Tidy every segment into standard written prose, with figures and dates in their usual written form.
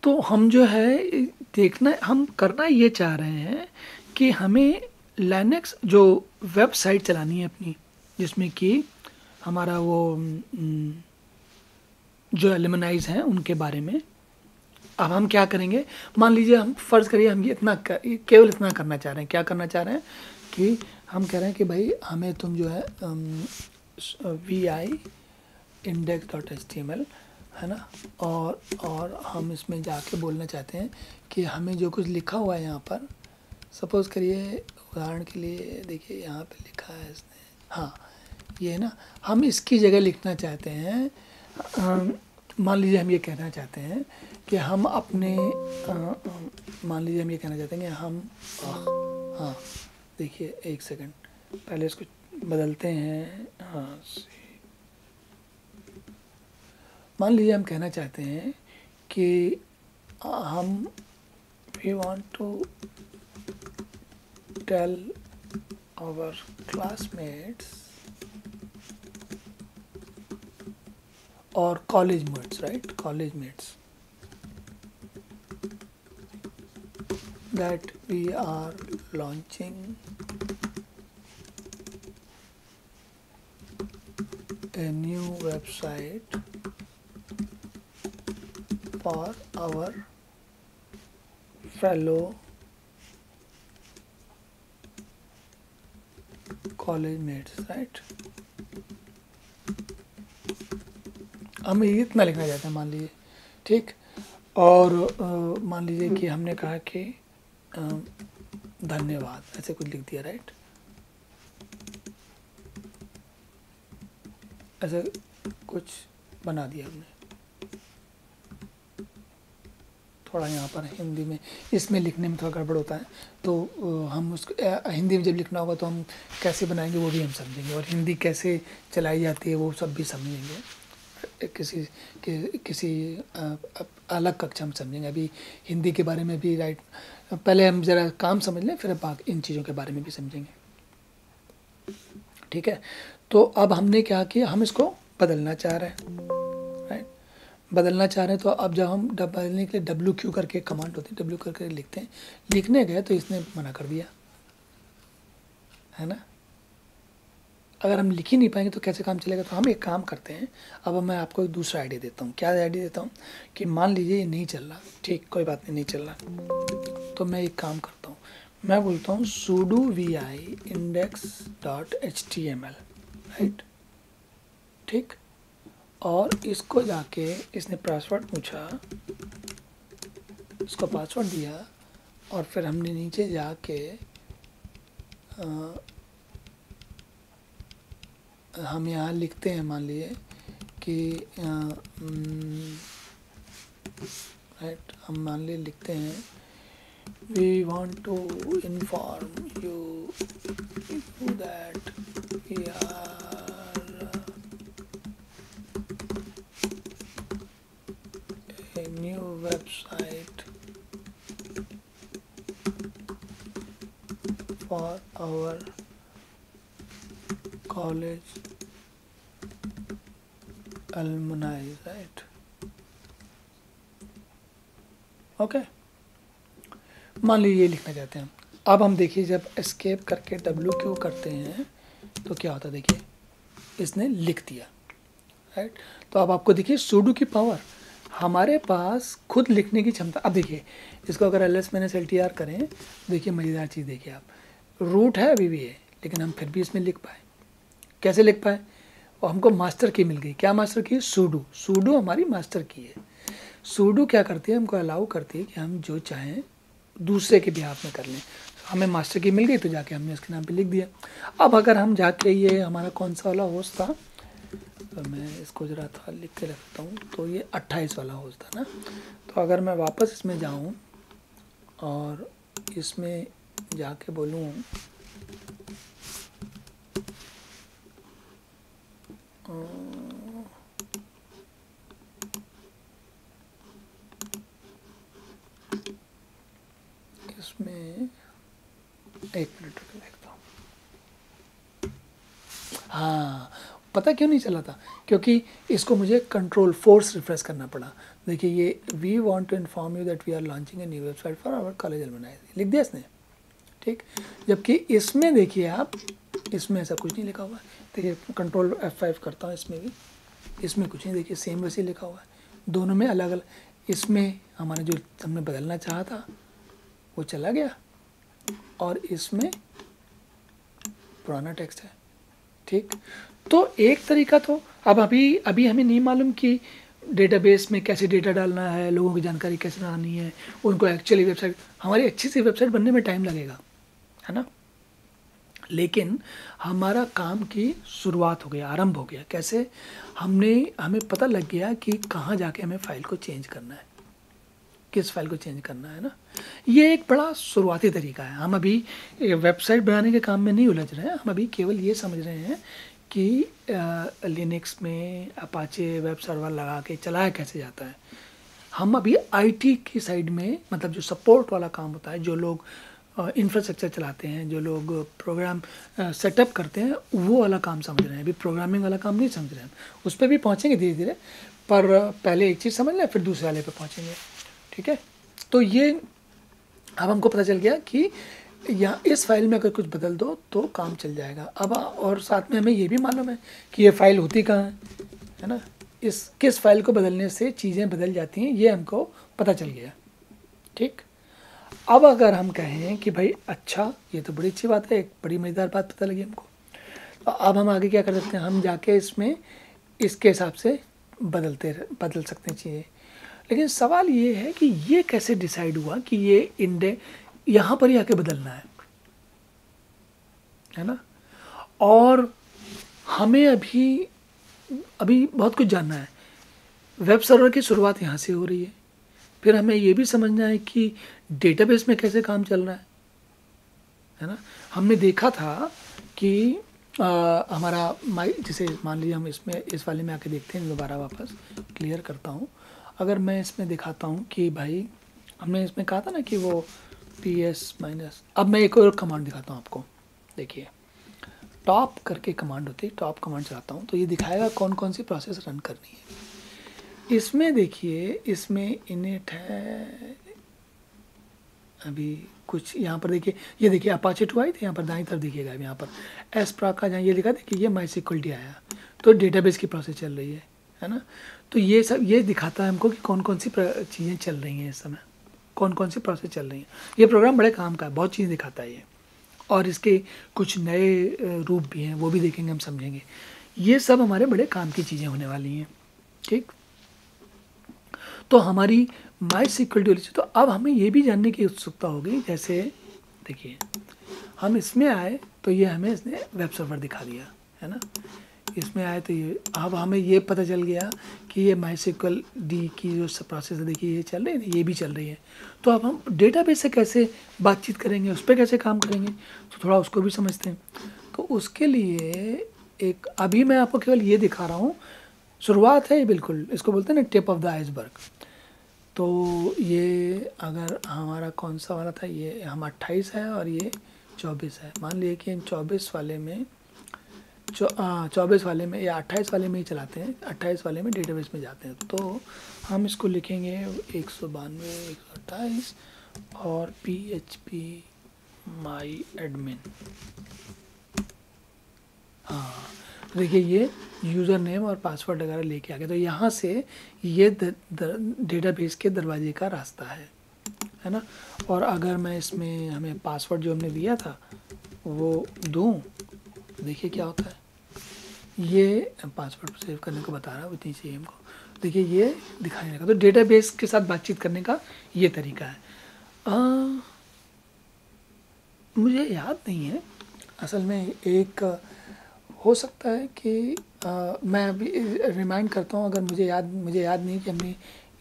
तो हम जो है देखना, हम करना ये चाह रहे हैं कि हमें लाइनक्स जो वेबसाइट चलानी है अपनी, जिसमें कि हमारा वो जो एलिमनाइज हैं उनके बारे में। अब हम क्या करेंगे, मान लीजिए हम फ़र्ज़ करिए हम ये केवल इतना करना चाह रहे हैं। क्या करना चाह रहे हैं कि हम कह रहे हैं कि भाई हमें तुम जो है vi index.html है ना, और हम इसमें जाके बोलना चाहते हैं कि हमें जो कुछ लिखा हुआ है यहाँ पर, सपोज़ करिए उदाहरण के लिए देखिए यहाँ पे लिखा है इसने, हाँ ये है ना, हम इसकी जगह लिखना चाहते हैं। मान लीजिए हम ये कहना चाहते हैं कि हम अपने मान लीजिए हम ये कहना चाहते हैं कि हम हाँ देखिए एक सेकंड, पहले इसको बदलते हैं। हाँ मान लीजिए हम कहना चाहते हैं कि हम we want to tell our classmates और college mates, right, college mates, that we are launching a new website for our fellow college mates, right? हम इतना लिखना चाहते हैं मान लीजिए, ठीक। और मान लीजिए कि हमने कहा कि धन्यवाद, ऐसे कुछ लिख दिया, राइट, ऐसे कुछ बना दिया हमने। थोड़ा यहाँ पर हिंदी में, इसमें लिखने में थोड़ा गड़बड़ होता है, तो हम उसको हिंदी में जब लिखना होगा तो हम कैसे बनाएंगे वो भी हम समझेंगे, और हिंदी कैसे चलाई जाती है वो सब भी समझेंगे किसी अलग कक्षा में समझेंगे। अभी हिंदी के बारे में भी, राइट, पहले हम ज़रा काम समझ लें, फिर बाकी इन चीज़ों के बारे में भी समझेंगे, ठीक है। तो अब हमने क्या किया, हम इसको बदलना चाह रहे हैं, राइट, बदलना चाह रहे हैं। तो अब जब हम बदलने के लिए WQ करके कमांड होती है, W करके लिखते हैं, लिखने गए तो इसने मना कर दिया, है ना। अगर हम लिख ही नहीं पाएंगे तो कैसे काम चलेगा। तो हम एक काम करते हैं, अब मैं आपको एक दूसरा आइडिया देता हूँ। क्या आइडिया देता हूँ कि मान लीजिए ये नहीं चल रहा, ठीक, कोई बात नहीं, नहीं चल रहा, तो मैं एक काम करता हूँ, मैं बोलता हूँ sudo vi index.html, राइट, ठीक। और इसको जाके इसने पासवर्ड पूछा, इसको पासवर्ड दिया, और फिर हमने नीचे जाके हम यहाँ लिखते हैं, मान लिए कि राइट, हम मान लिए लिखते हैं we want to inform you that we are a new website for our college alumni, right? Okay, मान लीजिए ये लिखना चाहते हैं। अब हम देखिए जब एस्केप करके WQ करते हैं तो क्या होता है, देखिए इसने लिख दिया, राइट। तो अब आपको देखिए sudo की पावर, हमारे पास खुद लिखने की क्षमता। अब देखिए इसको अगर ls-ltr करें, देखिए मज़ेदार चीज़ देखिए आप, रूट है अभी भी है, लेकिन हम फिर भी इसमें लिख पाए। कैसे लिख पाए, और हमको मास्टर की मिल गई। क्या मास्टर की है, सूडो हमारी मास्टर की है। सूडो क्या करती है, हमको अलाउ करती है कि हम जो चाहें दूसरे के बिहाफ में कर लें। हमें मास्टर की मिल गई तो जाके हमने इसके नाम पे लिख दिया। अब अगर हम जाके, ये हमारा कौन सा वाला होस्ट था, तो मैं इसको ज़रा था लिख के रखता हूँ, तो ये 28 वाला होस्ट था ना। तो अगर मैं वापस इसमें जाऊँ और इसमें जाके बोलूँ इसमें, एक मिनट देखता हूँ, हाँ, पता क्यों नहीं चला था? क्योंकि इसको मुझे कंट्रोल फोर्स रिफ्रेश करना पड़ा। देखिए ये we want to inform you that we are launching a new website for our college alumni, लिख दिया इसने, ठीक। जबकि इसमें देखिए आप, इसमें ऐसा कुछ नहीं लिखा हुआ है। देखिए कंट्रोल F5 करता हूँ, इसमें भी, इसमें कुछ नहीं, देखिए सेम वैसे ही लिखा हुआ है, दोनों में अलग अलग। इसमें हमारा जो हमने बदलना चाहा था वो चला गया, और इसमें पुराना टेक्स्ट है, ठीक। तो एक तरीका तो अब अभी हमें नहीं मालूम कि डेटाबेस में कैसे डेटा डालना है, लोगों की जानकारी कैसे डालनी है, उनको एक्चुअली वेबसाइट, हमारी अच्छी सी वेबसाइट बनने में टाइम लगेगा, है ना। लेकिन हमारा काम की शुरुआत हो गया, आरंभ हो गया। कैसे? हमें पता लग गया कि कहाँ जाके हमें फ़ाइल को चेंज करना है, किस फाइल को चेंज करना है ना। ये एक बड़ा शुरुआती तरीका है। हम अभी वेबसाइट बनाने के काम में नहीं उलझ रहे हैं, हम अभी केवल ये समझ रहे हैं कि लिनक्स में अपाचे वेब सर्वर लगा के चलाया कैसे जाता है। हम अभी आईटी की साइड में, मतलब जो सपोर्ट वाला काम होता है, जो लोग इंफ्रास्ट्रक्चर चलाते हैं, जो लोग प्रोग्राम सेटअप करते हैं, वो वाला काम समझ रहे हैं। अभी प्रोग्रामिंग वाला काम नहीं समझ रहे हैं, उस पर भी पहुँचेंगे धीरे धीरे, पर पहले एक चीज़ समझ लें फिर दूसरे वाले पे पहुँचेंगे, ठीक है। तो ये अब हमको पता चल गया कि यहाँ इस फाइल में अगर कुछ बदल दो तो काम चल जाएगा। अब और साथ में हमें ये भी मालूम है कि ये फाइल होती कहाँ है ना, इस किस फाइल को बदलने से चीज़ें बदल जाती हैं, ये हमको पता चल गया, ठीक। अब अगर हम कहें कि भाई अच्छा, ये तो बड़ी अच्छी बात है, एक बड़ी मज़ेदार बात पता लगी हमको, तो अब हम आगे क्या कर सकते हैं, हम जाके इसमें इसके हिसाब से बदल सकते हैं चीज़ें। लेकिन सवाल ये है कि ये कैसे डिसाइड हुआ कि ये यहाँ पर ही आके बदलना है ना। और हमें अभी बहुत कुछ जानना है। वेब सर्वर की शुरुआत यहाँ से हो रही है, फिर हमें ये भी समझना है कि डेटाबेस में कैसे काम चल रहा है ना। हमने देखा था कि हमारा जैसे मान लीजिए हम इसमें इस वाले में आके देखते हैं, दोबारा वापस क्लियर करता हूँ। अगर मैं इसमें दिखाता हूँ कि भाई हमने इसमें कहा था ना कि वो PS-, अब मैं एक और कमांड दिखाता हूँ आपको। देखिए टॉप करके कमांड होती है, टॉप कमांड चलाता हूँ तो ये दिखाएगा कौन कौन सी प्रोसेस रन करनी है। इसमें देखिए, इसमें इनिट है, अभी कुछ यहाँ पर देखिए, ये देखिए अपाचे 2 आई थी, यहाँ पर दाईं तरफ देखिएगा, यहाँ पर एसप्राक का जहाँ ये लिखा, देखिए ये MySQL आया, तो डेटाबेस की प्रोसेस चल रही है ना। तो ये सब ये दिखाता है हमको कि कौन कौन सी चीज़ें चल रही हैं इस समय, कौन कौन सी प्रोसेस चल रही हैं। ये प्रोग्राम बड़े काम का है, बहुत चीज़ें दिखाता है ये, और इसके कुछ नए रूप भी हैं, वो भी देखेंगे, हम समझेंगे। ये सब हमारे बड़े काम की चीज़ें होने वाली हैं, ठीक। तो हमारी MySQL, तो अब हमें ये भी जानने की उत्सुकता होगी। जैसे देखिए हम इसमें आए तो ये हमें इसने वेब सर्वर दिखा दिया है ना, इसमें आए तो ये, अब हमें ये पता चल गया कि ये MySQL की जो प्रोसेस है, देखिए ये चल रही है, ये भी चल रही है। तो अब हम डेटाबेस से कैसे बातचीत करेंगे, उस पर कैसे काम करेंगे, तो थोड़ा उसको भी समझते हैं। तो उसके लिए एक, अभी मैं आपको केवल ये दिखा रहा हूँ, शुरुआत है ये, बिल्कुल इसको बोलते हैं ना टिप ऑफ द आइसबर्ग। तो ये अगर हमारा कौन सा वाला था, ये हम 28 है और ये 24 है। मान लीजिए कि हम 24 वाले में 24 वाले में या 28 वाले में ही चलाते हैं, 28 वाले में डेटाबेस में जाते हैं। तो हम इसको लिखेंगे 192 128 और PHP MyAdmin। हाँ देखिए ये यूज़र नेम और पासवर्ड वगैरह लेके आ गए। तो यहाँ से ये डेटाबेस के दरवाजे का रास्ता है ना। और अगर मैं इसमें हमें पासवर्ड जो हमने दिया था वो दूँ, देखिए क्या होता है, ये पासवर्ड सेव करने को बता रहा है, उतनी चाहिए हमको। देखिए ये दिखाने लगा। तो डेटाबेस के साथ बातचीत करने का ये तरीका है। मुझे याद नहीं है असल में, एक हो सकता है कि मैं अभी रिमाइंड करता हूँ, अगर मुझे याद नहीं कि हमने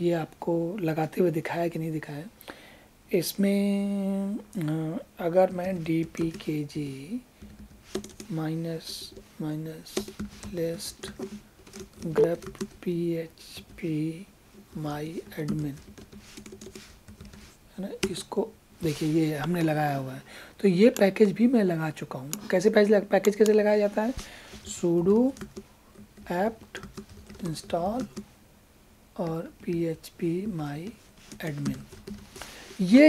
ये आपको लगाते हुए दिखाया कि नहीं दिखाया। इसमें अगर मैं DPKG minus list grep PHP MyAdmin है ना, इसको देखिए ये हमने लगाया हुआ है। तो ये पैकेज भी मैं लगा चुका हूँ। कैसे पैकेज कैसे लगाया जाता है, sudo apt install और php my admin। ये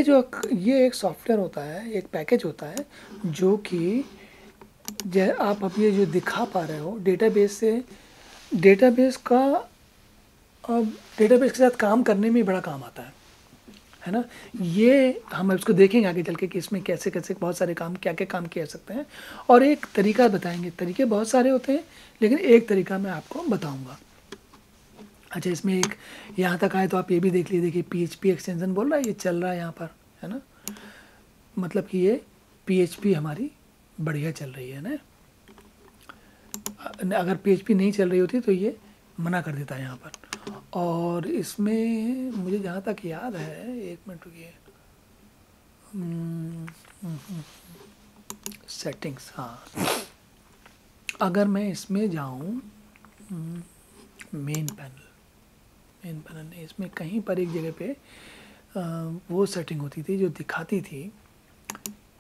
एक सॉफ्टवेयर होता है, एक पैकेज होता है जो कि आप अब ये जो दिखा पा रहे हो डेटाबेस के साथ काम करने में बड़ा काम आता है ना। ये हम इसको देखेंगे आगे चल के कि इसमें कैसे कैसे बहुत सारे काम क्या क्या काम किए जा सकते हैं, और एक तरीका बताएंगे। तरीके बहुत सारे होते हैं लेकिन एक तरीका मैं आपको बताऊंगा। अच्छा, इसमें एक यहाँ तक आए तो आप ये भी देख लीजिए, देखिए PHP एक्सटेंशन बोल रहा है, ये चल रहा है यहाँ पर, है ना। मतलब कि ये PHP हमारी बढ़िया चल रही है ना। अगर PHP नहीं चल रही होती तो ये मना कर देता है यहाँ पर। और इसमें मुझे जहाँ तक याद है, एक मिनट रुकिए, सेटिंग्स, हाँ, अगर मैं इसमें जाऊँ मेन पैनल नहीं, इसमें कहीं पर एक जगह पे वो सेटिंग होती थी जो दिखाती थी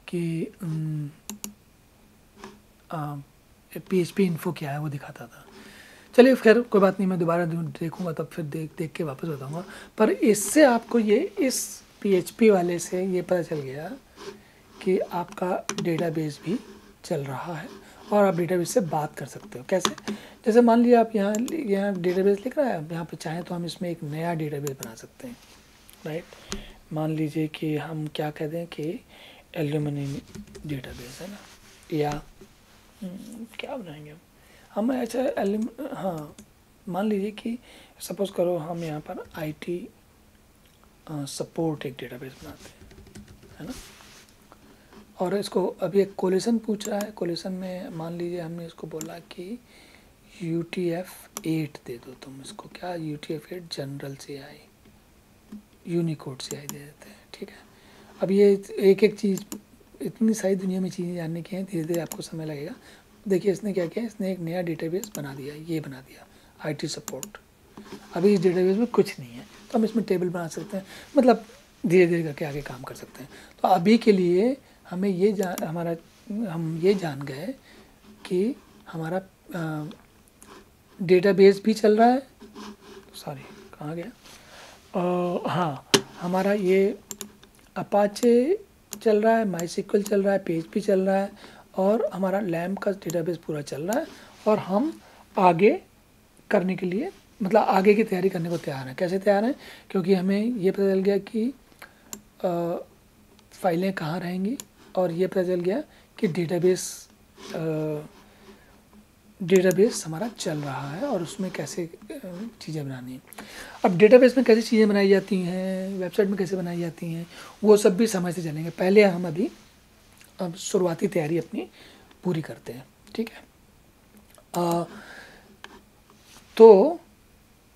कि PHP इन्फो क्या है, वो दिखाता था। चलिए खैर कोई बात नहीं, मैं दोबारा देखूंगा तब फिर देख के वापस बताऊंगा। पर इससे आपको ये इस PHP वाले से ये पता चल गया कि आपका डेटाबेस भी चल रहा है और आप डेटाबेस से बात कर सकते हो। कैसे? जैसे मान लिया आप यहाँ डेटाबेस लिख रहा है, यहाँ पे चाहें तो हम इसमें एक नया डेटाबेस बना सकते हैं, राइट। मान लीजिए कि हम क्या कहते हैं कि एल्यूमिनी डेटाबेस है ना, या क्या बनाएंगे हम ऐसा हाँ, मान लीजिए कि सपोज करो हम यहाँ पर IT सपोर्ट एक डेटाबेस बनाते हैं, है ना। और इसको अभी एक कोलेशन पूछ रहा है। कोलेशन में मान लीजिए हमने इसको बोला कि UTF-8 दे दो तुम इसको, क्या UTF-8 general CI, Unicode CI दे देते हैं, ठीक है। अब ये एक एक चीज़, इतनी सारी दुनिया में चीज़ें जानने की हैं, धीरे धीरे आपको समय लगेगा। देखिए इसने क्या किया, इसने एक नया डेटाबेस बना दिया, ये बना दिया IT सपोर्ट। अभी इस डेटाबेस में कुछ नहीं है तो हम इसमें टेबल बना सकते हैं, मतलब धीरे धीरे करके आगे काम कर सकते हैं। तो अभी के लिए हमें हम ये जान गए कि हमारा डेटाबेस भी चल रहा है, सॉरी कहाँ गया, हाँ, हमारा ये अपाचे चल रहा है, MySQL चल रहा है, PHP चल रहा है, और हमारा लैम्प का डेटाबेस पूरा चल रहा है। और हम आगे करने के लिए, मतलब आगे की तैयारी करने को तैयार हैं। कैसे तैयार हैं? क्योंकि हमें ये पता चल गया कि फाइलें कहाँ रहेंगी, और ये पता चल गया कि डेटाबेस हमारा चल रहा है और उसमें कैसे चीज़ें बनानी है। अब डेटाबेस में कैसे चीज़ें बनाई जाती हैं, वेबसाइट में कैसे बनाई जाती हैं, वो सब भी समझ से चलेंगे। पहले हम अब शुरुआती तैयारी अपनी पूरी करते हैं, ठीक है। तो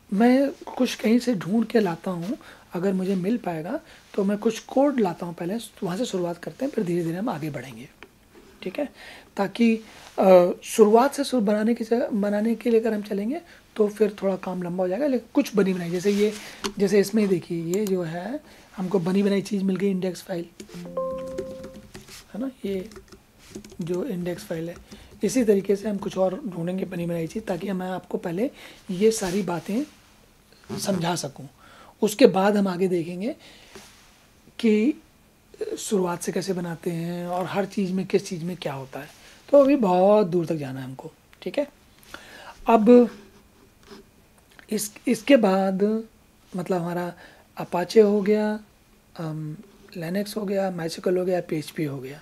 मैं कुछ कहीं से ढूंढ के लाता हूँ, अगर मुझे मिल पाएगा तो मैं कुछ कोड लाता हूँ, पहले वहाँ से शुरुआत करते हैं, फिर धीरे धीरे हम आगे बढ़ेंगे, ठीक है। ताकि शुरुआत से बनाने के लिए अगर हम चलेंगे तो फिर थोड़ा काम लंबा हो जाएगा। लेकिन कुछ बनी बनाई, जैसे इसमें ही देखिए, ये जो है हमको बनी बनाई चीज़ मिल गई, इंडेक्स फाइल है ना, ये जो इंडेक्स फाइल है। इसी तरीके से हम कुछ और ढूंढेंगे बनी बनाई चीज़, ताकि मैं आपको पहले ये सारी बातें समझा सकूं। उसके बाद हम आगे देखेंगे कि शुरुआत से कैसे बनाते हैं और हर चीज़ में किस चीज़ में क्या होता है। तो अभी बहुत दूर तक जाना है हमको, ठीक है। अब इसके बाद मतलब हमारा अपाचे हो गया, लिनक्स हो गया, MySQL हो गया, PHP हो गया,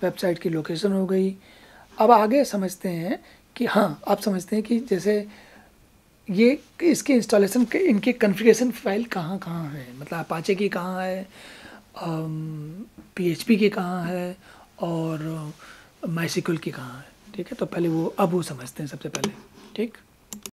वेबसाइट की लोकेशन हो गई। अब आगे समझते हैं कि हाँ, आप समझते हैं कि जैसे ये इसके इंस्टॉलेशन के इनके कॉन्फ़िगरेशन फाइल कहाँ कहाँ है, मतलब अपाचे की कहाँ है, PHP की कहाँ है, और MySQL की कहाँ है, ठीक है। तो पहले वो समझते हैं सबसे पहले, ठीक।